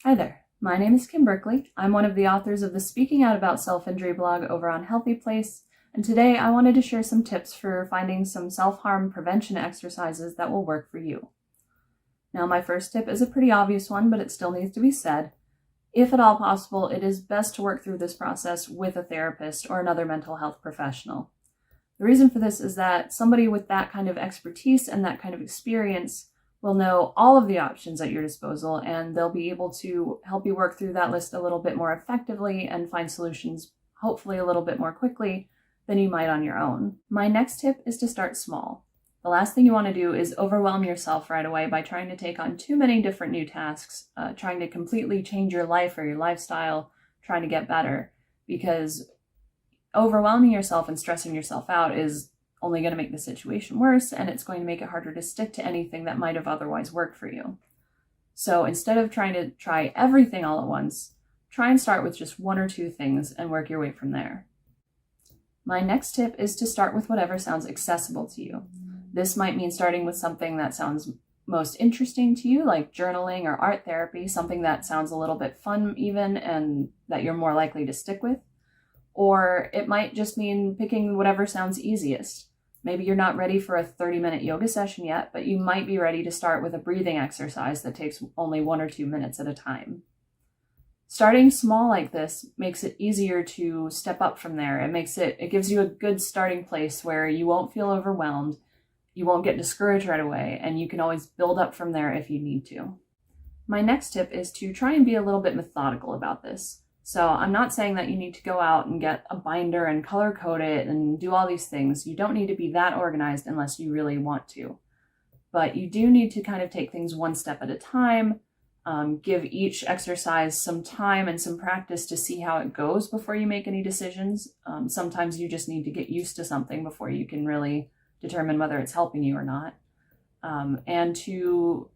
Hi there, my name is Kim Berkeley. I'm one of the authors of the Speaking Out About Self-Injury blog over on HealthyPlace, and today I wanted to share some tips for finding some self-harm prevention exercises that will work for you. Now, my first tip is a pretty obvious one, but it still needs to be said. If at all possible, it is best to work through this process with a therapist or another mental health professional. The reason for this is that somebody with that kind of expertise and that kind of experience will know all of the options at your disposal, and they'll be able to help you work through that list a little bit more effectively and find solutions hopefully a little bit more quickly than you might on your own. My next tip is to start small. The last thing you want to do is overwhelm yourself right away by trying to take on too many different new tasks, trying to completely change your life or your lifestyle, trying to get better, because overwhelming yourself and stressing yourself out is only going to make the situation worse, and it's going to make it harder to stick to anything that might have otherwise worked for you. So instead of trying to try everything all at once, try and start with just one or two things and work your way from there. My next tip is to start with whatever sounds accessible to you. This might mean starting with something that sounds most interesting to you, like journaling or art therapy, something that sounds a little bit fun even and that you're more likely to stick with. Or it might just mean picking whatever sounds easiest. Maybe you're not ready for a 30-minute yoga session yet, but you might be ready to start with a breathing exercise that takes only 1 or 2 minutes at a time. Starting small like this makes it easier to step up from there. It gives you a good starting place where you won't feel overwhelmed, you won't get discouraged right away, and you can always build up from there if you need to. My next tip is to try and be a little bit methodical about this. So I'm not saying that you need to go out and get a binder and color code it and do all these things. You don't need to be that organized unless you really want to. But you do need to kind of take things one step at a time, give each exercise some time and some practice to see how it goes before you make any decisions. Sometimes you just need to get used to something before you can really determine whether it's helping you or not. And to,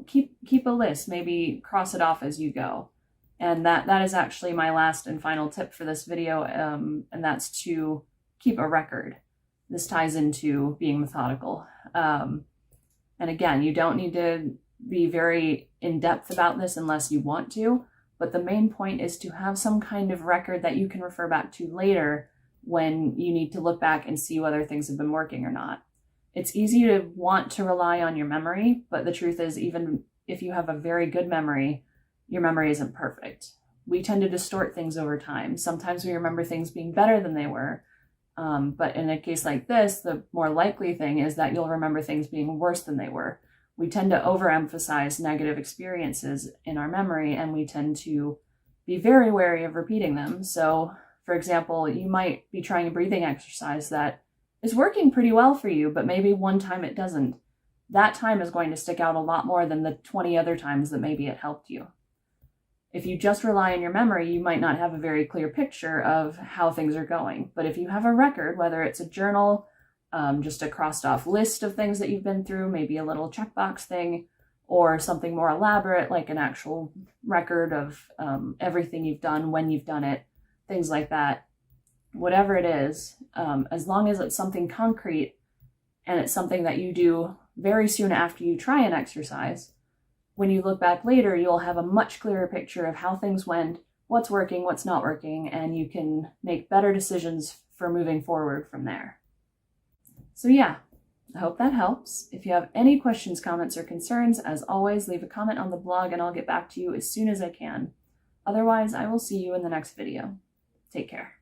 keep a list, maybe cross it off as you go. And that is actually my last and final tip for this video, and that's to keep a record. This ties into being methodical. And again, you don't need to be very in-depth about this unless you want to, but the main point is to have some kind of record that you can refer back to later when you need to look back and see whether things have been working or not. It's easy to want to rely on your memory, but the truth is, even if you have a very good memory, your memory isn't perfect. We tend to distort things over time. Sometimes we remember things being better than they were. But in a case like this, the more likely thing is that you'll remember things being worse than they were. We tend to overemphasize negative experiences in our memory, and we tend to be very wary of repeating them. So, for example, you might be trying a breathing exercise that is working pretty well for you, but maybe one time it doesn't. That time is going to stick out a lot more than the 20 other times that maybe it helped you. If you just rely on your memory, you might not have a very clear picture of how things are going. But if you have a record, whether it's a journal, just a crossed off list of things that you've been through, maybe a little checkbox thing, or something more elaborate like an actual record of everything you've done, when you've done it, things like that, whatever it is, as long as it's something concrete and it's something that you do very soon after you try an exercise, when you look back later, you'll have a much clearer picture of how things went, what's working, what's not working, and you can make better decisions for moving forward from there. So yeah, I hope that helps. If you have any questions, comments, or concerns, as always, leave a comment on the blog and I'll get back to you as soon as I can. Otherwise, I will see you in the next video. Take care.